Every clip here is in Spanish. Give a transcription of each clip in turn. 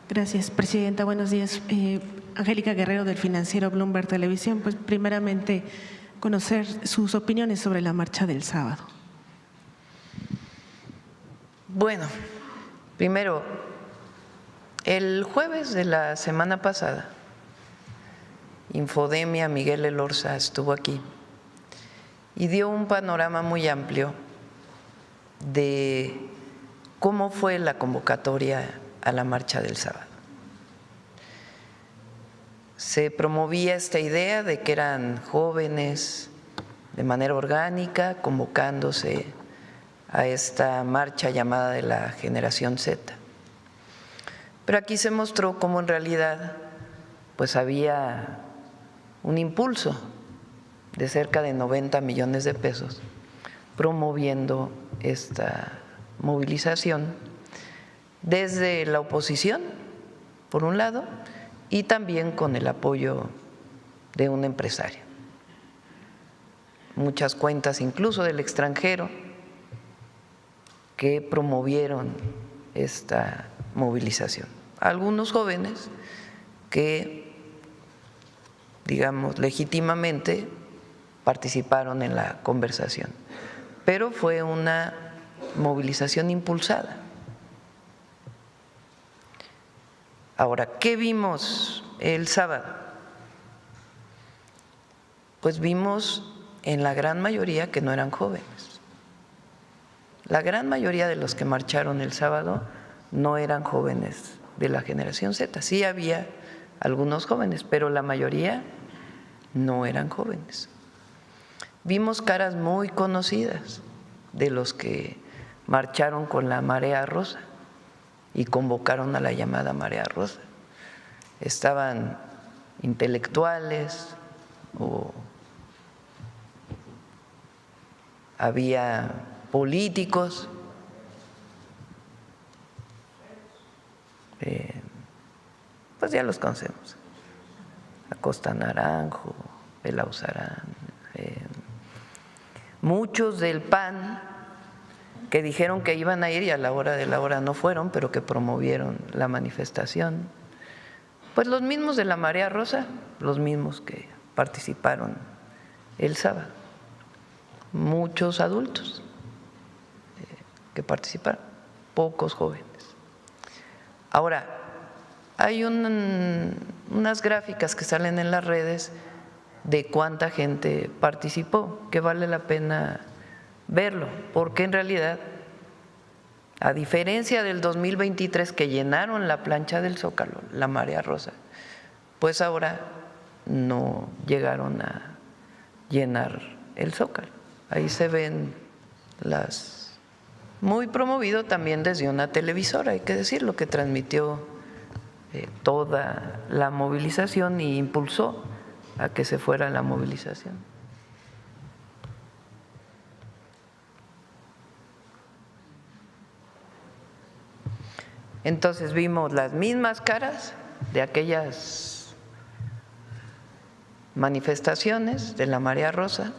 Gracias, presidenta. Buenos días. Angélica Guerrero, del financiero Bloomberg Televisión. Pues primeramente, conocer sus opiniones sobre la marcha del sábado. Bueno, primero, el jueves de la semana pasada, Infodemia Miguel Elorza estuvo aquí y dio un panorama muy amplio de cómo fue la convocatoria a la marcha del sábado. Se promovía esta idea de que eran jóvenes de manera orgánica convocándose a esta marcha llamada de la Generación Z. Pero aquí se mostró cómo en realidad pues había un impulso de cerca de 90 millones de pesos promoviendo esta movilización desde la oposición, por un lado, y también con el apoyo de un empresario. Muchas cuentas, incluso del extranjero, que promovieron esta movilización. Algunos jóvenes que, digamos, legítimamente participaron en la conversación, pero fue una movilización impulsada. Ahora, ¿qué vimos el sábado? Pues vimos en la gran mayoría que no eran jóvenes. La gran mayoría de los que marcharon el sábado no eran jóvenes de la Generación Z. Sí había algunos jóvenes, pero la mayoría no eran jóvenes. Vimos caras muy conocidas de los que marcharon con la Marea Rosa y convocaron a la llamada Marea Rosa. Estaban intelectuales o había políticos, pues ya los conocemos: Acosta Naranjo, Belauzarán, muchos del PAN que dijeron que iban a ir y a la hora de la hora no fueron, pero que promovieron la manifestación. Pues los mismos de la Marea Rosa, los mismos que participaron el sábado, muchos adultos que participaron, pocos jóvenes. Ahora, hay unas gráficas que salen en las redes de cuánta gente participó, que vale la pena verlo, porque en realidad, a diferencia del 2023 que llenaron la plancha del Zócalo, la Marea Rosa, pues ahora no llegaron a llenar el Zócalo. Ahí se ven muy promovido también desde una televisora, hay que decirlo, que transmitió toda la movilización y impulsó a que se fuera la movilización. Entonces vimos las mismas caras de aquellas manifestaciones de la Marea Rosa,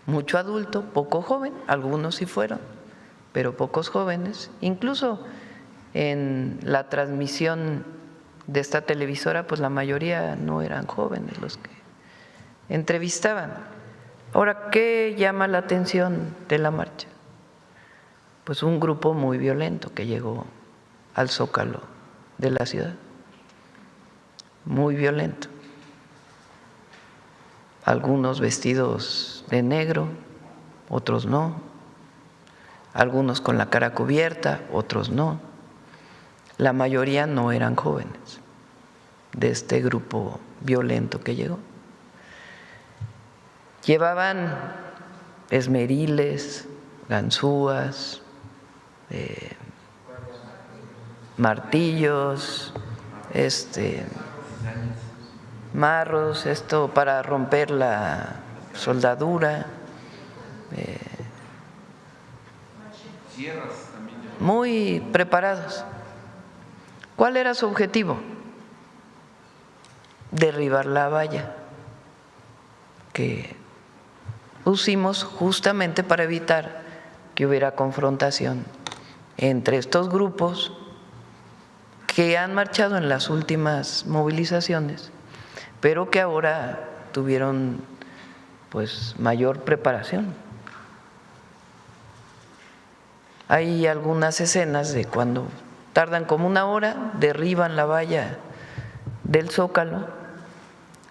mucho adulto, poco joven, algunos sí fueron, pero pocos jóvenes. Incluso en la transmisión de esta televisora, pues la mayoría no eran jóvenes los que entrevistaban. Ahora, ¿qué llama la atención de la marcha? Pues un grupo muy violento que llegó al Zócalo de la ciudad, muy violento. Algunos vestidos de negro, otros no, algunos con la cara cubierta, otros no. La mayoría no eran jóvenes de este grupo violento que llegó. Llevaban esmeriles, ganzúas, martillos, marros, esto para romper la soldadura, muy preparados. ¿Cuál era su objetivo? Derribar la valla que pusimos justamente para evitar que hubiera confrontación entre estos grupos que han marchado en las últimas movilizaciones, pero que ahora tuvieron pues mayor preparación. Hay algunas escenas de cuando tardan como una hora, derriban la valla del Zócalo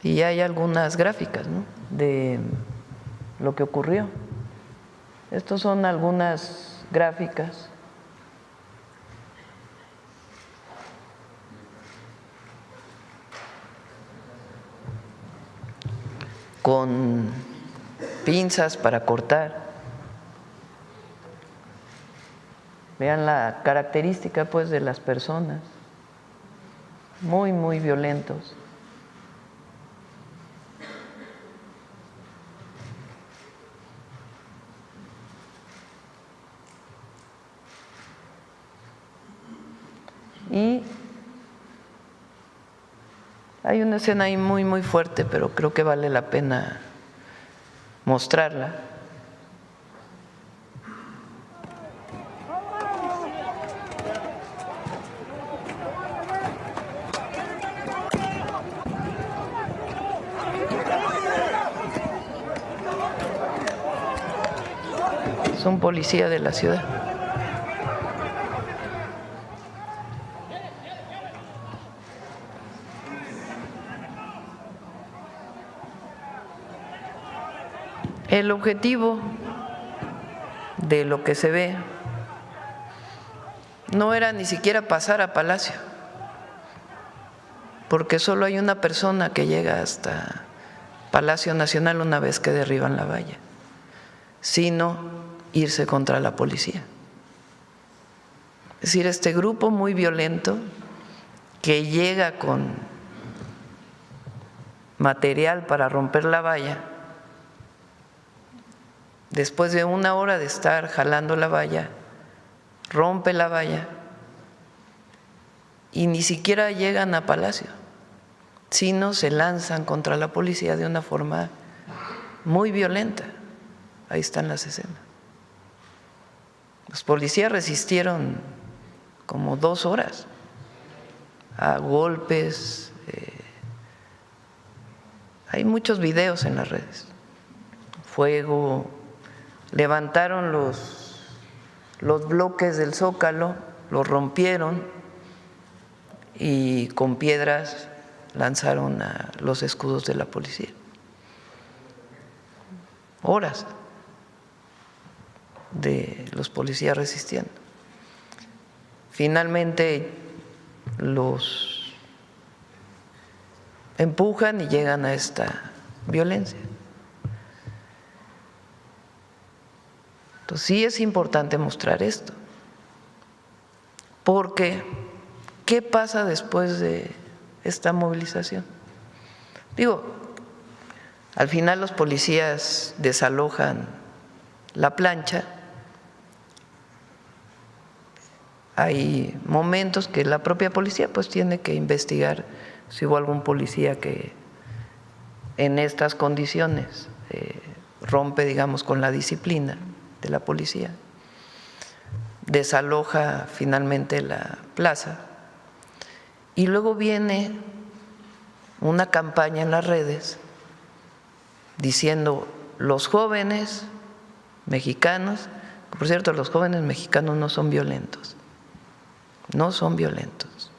y hay algunas gráficas, ¿no?, de lo que ocurrió. Estos son algunas gráficas con pinzas para cortar. Vean la característica pues de las personas, muy, muy violentos. Y hay una escena ahí muy, muy fuerte, pero creo que vale la pena mostrarla. Es un policía de la ciudad. El objetivo de lo que se ve no era ni siquiera pasar a Palacio, porque solo hay una persona que llega hasta Palacio Nacional una vez que derriban la valla, sino irse contra la policía. Es decir, este grupo muy violento que llega con material para romper la valla, después de una hora de estar jalando la valla, rompe la valla y ni siquiera llegan a Palacio, sino se lanzan contra la policía de una forma muy violenta. Ahí están las escenas. Los policías resistieron como 2 horas a golpes. Hay muchos videos en las redes. Fuego. Levantaron los bloques del Zócalo, los rompieron y con piedras lanzaron a los escudos de la policía. Horas de los policías resistiendo. Finalmente los empujan y llegan a esta violencia. Entonces sí es importante mostrar esto, porque ¿qué pasa después de esta movilización? Digo, al final los policías desalojan la plancha. Hay momentos que la propia policía pues tiene que investigar si hubo algún policía que en estas condiciones rompe, digamos, con la disciplina de la policía, desaloja finalmente la plaza y luego viene una campaña en las redes diciendo los jóvenes mexicanos, por cierto, los jóvenes mexicanos no son violentos, no son violentos.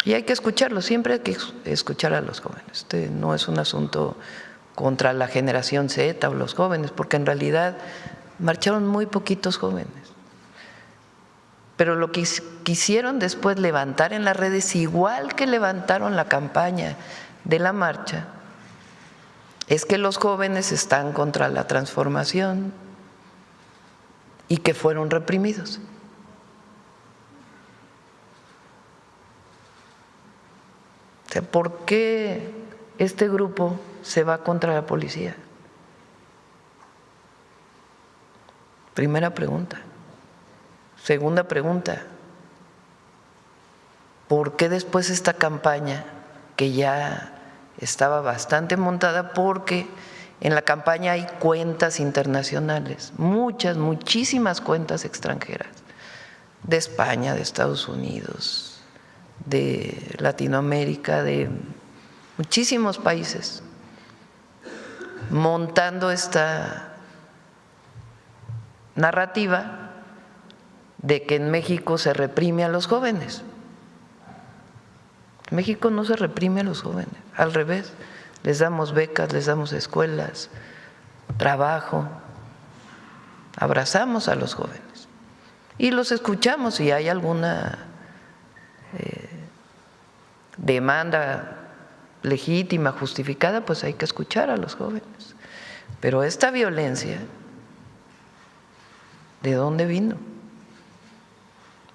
Y hay que escucharlos, siempre hay que escuchar a los jóvenes. Este no es un asunto contra la generación Z o los jóvenes, porque en realidad marcharon muy poquitos jóvenes. Pero lo que quisieron después levantar en las redes, igual que levantaron la campaña de la marcha, es que los jóvenes están contra la transformación y que fueron reprimidos. O sea, ¿por qué este grupo se va contra la policía? Primera pregunta. Segunda pregunta, ¿por qué después esta campaña que ya estaba bastante montada? Porque en la campaña hay cuentas internacionales, muchísimas cuentas extranjeras, de España, de Estados Unidos, de Latinoamérica, de muchísimos países, montando esta narrativa de que en México se reprime a los jóvenes. En México no se reprime a los jóvenes, al revés, les damos becas, les damos escuelas, trabajo, abrazamos a los jóvenes y los escuchamos. Si hay alguna demanda legítima, justificada, pues hay que escuchar a los jóvenes. Pero esta violencia, ¿de dónde vino?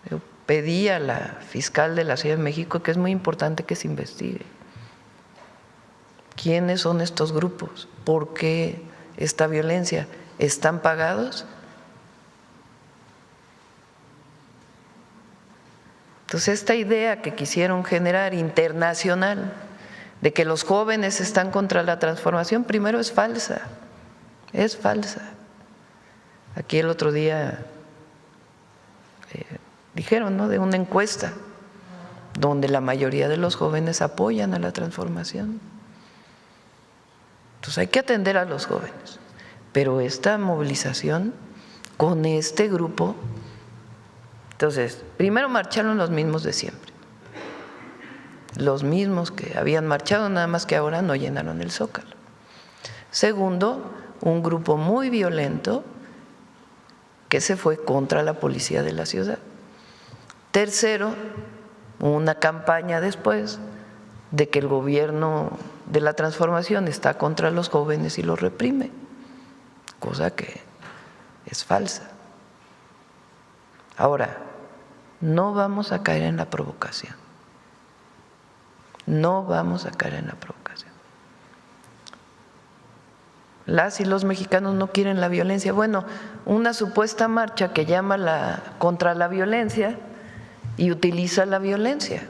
Yo pedí a la fiscal de la Ciudad de México que es muy importante que se investigue. ¿Quiénes son estos grupos? ¿Por qué esta violencia? ¿Están pagados? Entonces, esta idea que quisieron generar internacional de que los jóvenes están contra la transformación, primero es falsa, es falsa. Aquí el otro día dijeron, ¿no?, de una encuesta donde la mayoría de los jóvenes apoyan a la transformación. Entonces hay que atender a los jóvenes, pero esta movilización con este grupo, entonces primero marcharon los mismos de siempre, los mismos que habían marchado, nada más que ahora no llenaron el Zócalo. Segundo, un grupo muy violento que se fue contra la policía de la ciudad. Tercero, una campaña después de que el gobierno de la transformación está contra los jóvenes y los reprime, cosa que es falsa. Ahora, no vamos a caer en la provocación, no vamos a caer en la provocación. Las y los mexicanos no quieren la violencia. Bueno, una supuesta marcha que llama contra la violencia y utiliza la violencia.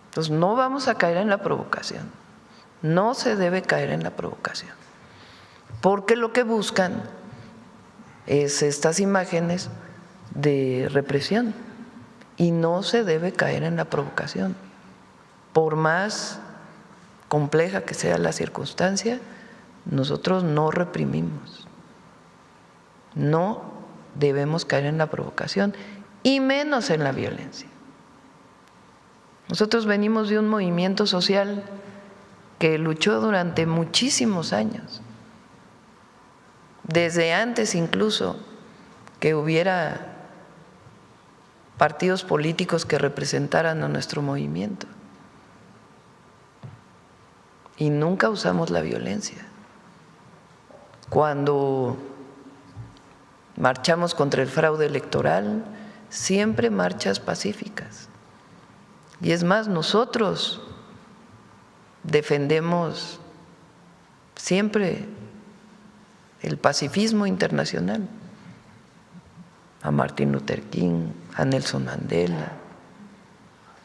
Entonces, no vamos a caer en la provocación, no se debe caer en la provocación, porque lo que buscan es estas imágenes de represión y no se debe caer en la provocación. Por más compleja que sea la circunstancia, nosotros no reprimimos, no debemos caer en la provocación y menos en la violencia. Nosotros venimos de un movimiento social que luchó durante muchísimos años, desde antes incluso que hubiera partidos políticos que representaran a nuestro movimiento. Y nunca usamos la violencia. Cuando marchamos contra el fraude electoral, siempre marchas pacíficas. Y es más, nosotros defendemos siempre el pacifismo internacional, a Martin Luther King, a Nelson Mandela,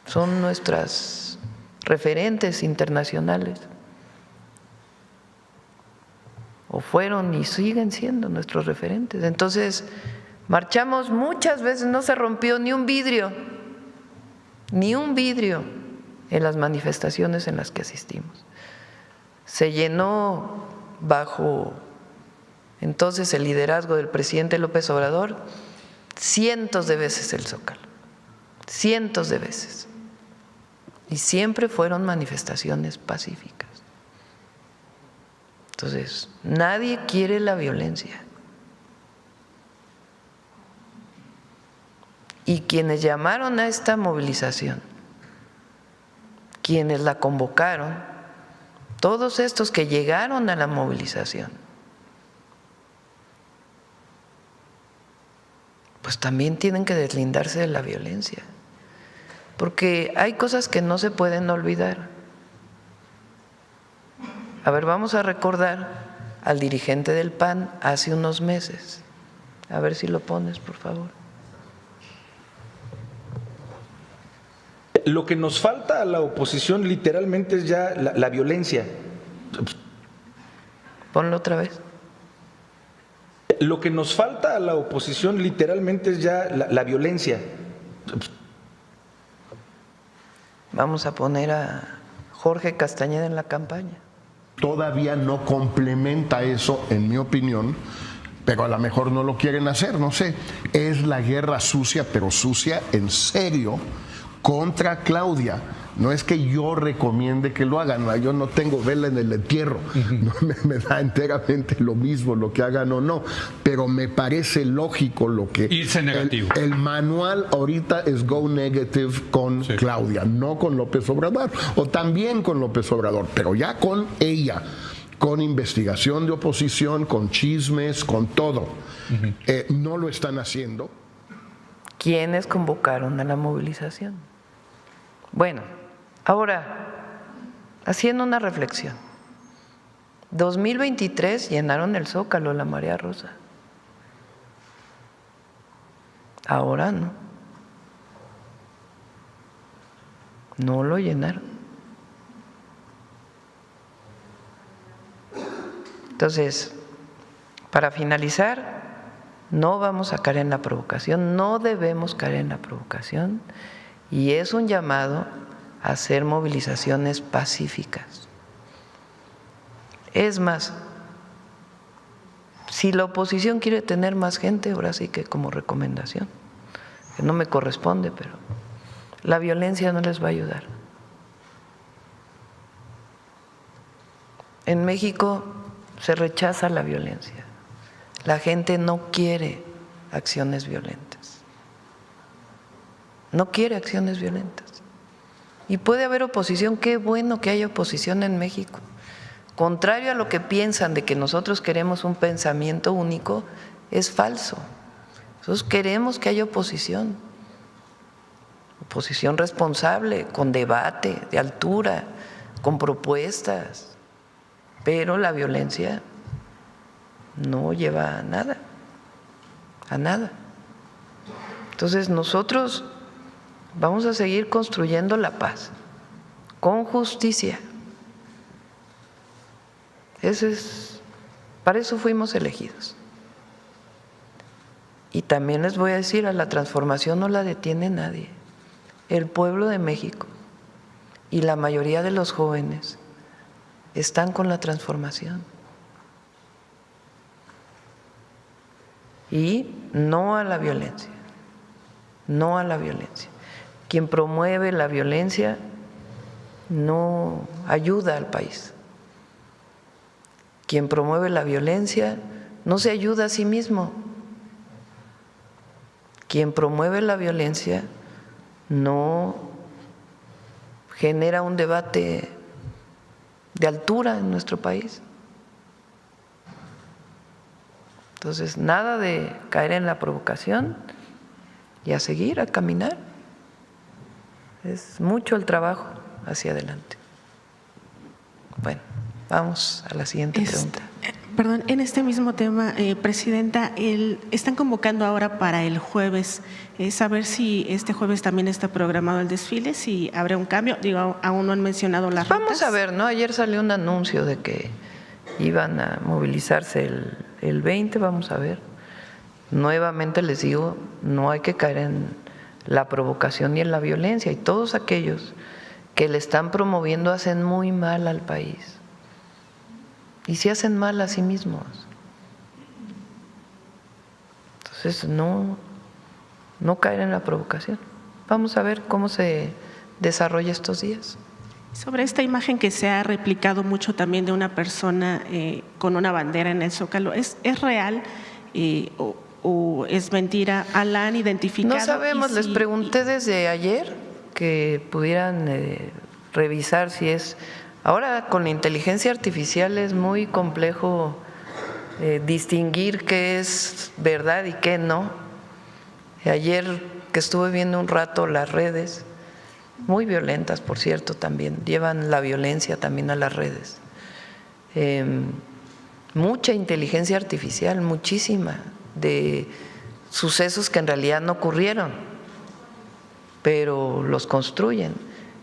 son nuestras referentes internacionales, o fueron y siguen siendo nuestros referentes. Entonces, marchamos muchas veces, no se rompió ni un vidrio en las manifestaciones en las que asistimos. Se llenó bajo entonces el liderazgo del presidente López Obrador cientos de veces el Zócalo, cientos de veces, y siempre fueron manifestaciones pacíficas. Entonces, nadie quiere la violencia. Y quienes llamaron a esta movilización, quienes la convocaron, todos estos que llegaron a la movilización, pues también tienen que deslindarse de la violencia, porque hay cosas que no se pueden olvidar. A ver, vamos a recordar al dirigente del PAN hace unos meses. A ver si lo pones, por favor. Lo que nos falta a la oposición literalmente es ya la violencia. Ponlo otra vez. Lo que nos falta a la oposición literalmente es ya la violencia. Vamos a poner a Jorge Castañeda en la campaña. Todavía no complementa eso, en mi opinión, pero a lo mejor no lo quieren hacer, no sé. Es la guerra sucia, pero sucia en serio, contra Claudia. No es que yo recomiende que lo hagan, yo no tengo vela en el entierro, no, me da enteramente lo mismo lo que hagan o no, pero me parece lógico lo que... Irse negativo. El manual ahorita es go negative con Claudia, no con López Obrador, o también con López Obrador, pero ya con ella, con investigación de oposición, con chismes, con todo. No lo están haciendo. ¿Quiénes convocaron a la movilización? Bueno, ahora, haciendo una reflexión, 2023 llenaron el Zócalo, la Marea Rosa. Ahora no. No lo llenaron. Entonces, para finalizar, no vamos a caer en la provocación, no debemos caer en la provocación, y es un llamado a hacer movilizaciones pacíficas. Es más, si la oposición quiere tener más gente, ahora sí que como recomendación, que no me corresponde, pero la violencia no les va a ayudar. En México se rechaza la violencia. La gente no quiere acciones violentas. No quiere acciones violentas. Y puede haber oposición, qué bueno que haya oposición en México. Contrario a lo que piensan de que nosotros queremos un pensamiento único, es falso. Nosotros queremos que haya oposición. Oposición responsable, con debate, de altura, con propuestas. Pero la violencia no lleva a nada, a nada. Entonces nosotros vamos a seguir construyendo la paz con justicia. Para eso fuimos elegidos. Y también les voy a decir, a la transformación no la detiene nadie. El pueblo de México y la mayoría de los jóvenes están con la transformación. Y no a la violencia, no a la violencia. Quien promueve la violencia no ayuda al país. Quien promueve la violencia no se ayuda a sí mismo. Quien promueve la violencia no genera un debate de altura en nuestro país. Entonces, nada de caer en la provocación y a seguir, a caminar. Es mucho el trabajo hacia adelante. Bueno, vamos a la siguiente pregunta. Perdón, en este mismo tema, Presidenta, están convocando ahora para el jueves, saber si este jueves también está programado el desfile, si habrá un cambio, digo, aún no han mencionado las rutas. Vamos a ver, ¿no? Ayer salió un anuncio de que iban a movilizarse el 20, vamos a ver. Nuevamente les digo, no hay que caer en la provocación y en la violencia, y todos aquellos que le están promoviendo hacen muy mal al país. Y se hacen mal a sí mismos. Entonces, no caer en la provocación. Vamos a ver cómo se desarrolla estos días. Sobre esta imagen que se ha replicado mucho también de una persona con una bandera en el Zócalo, ¿es real o es mentira? ¿La han identificado? No sabemos, les pregunté desde ayer que pudieran revisar si es… Ahora con la inteligencia artificial es muy complejo distinguir qué es verdad y qué no. Ayer que estuve viendo un rato las redes, muy violentas por cierto también, llevan la violencia también a las redes. Mucha inteligencia artificial, muchísima, de sucesos que en realidad no ocurrieron, pero los construyen.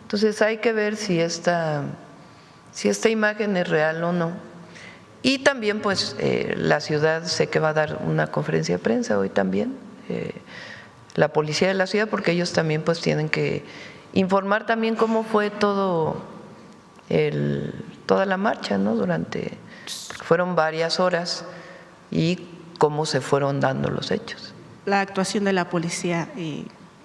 Entonces hay que ver si esta imagen es real o no. Y también pues la ciudad sé que va a dar una conferencia de prensa hoy también, la policía de la ciudad, porque ellos también pues tienen que informar también cómo fue toda la marcha, ¿no? Fueron varias horas y cómo se fueron dando los hechos. La actuación de la policía,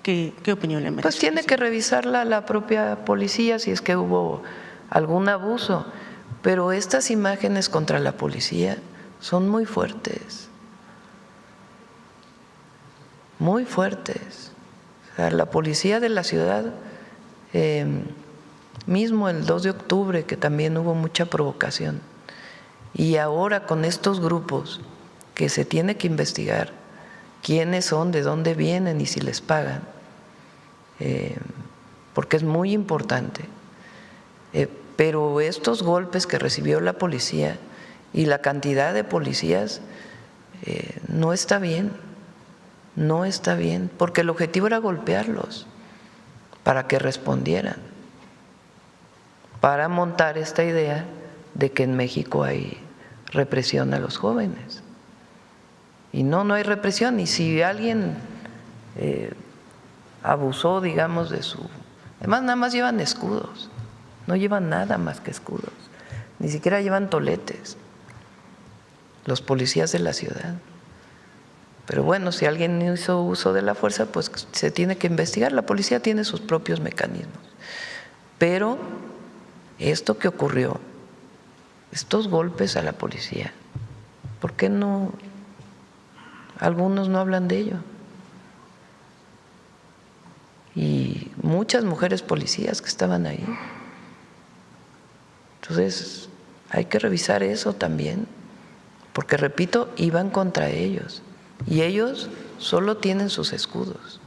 ¿qué opinión le merece? Pues tiene que revisarla la propia policía si es que hubo algún abuso, pero estas imágenes contra la policía son muy fuertes, muy fuertes. O sea, la policía de la ciudad, mismo el 2 de octubre, que también hubo mucha provocación, y ahora con estos grupos que se tiene que investigar quiénes son, de dónde vienen y si les pagan, porque es muy importante. Pero estos golpes que recibió la policía y la cantidad de policías no está bien, no está bien, porque el objetivo era golpearlos para que respondieran, para montar esta idea de que en México hay represión a los jóvenes. Y no hay represión, y si alguien abusó, digamos, de su… Además, nada más llevan escudos, no llevan nada más que escudos, ni siquiera llevan toletes, los policías de la ciudad. Pero bueno, si alguien hizo uso de la fuerza, pues se tiene que investigar, la policía tiene sus propios mecanismos. Pero esto que ocurrió, estos golpes a la policía, ¿por qué no? Algunos no hablan de ello. Y muchas mujeres policías que estaban ahí. Entonces, hay que revisar eso también, porque repito, iban contra ellos y ellos solo tienen sus escudos.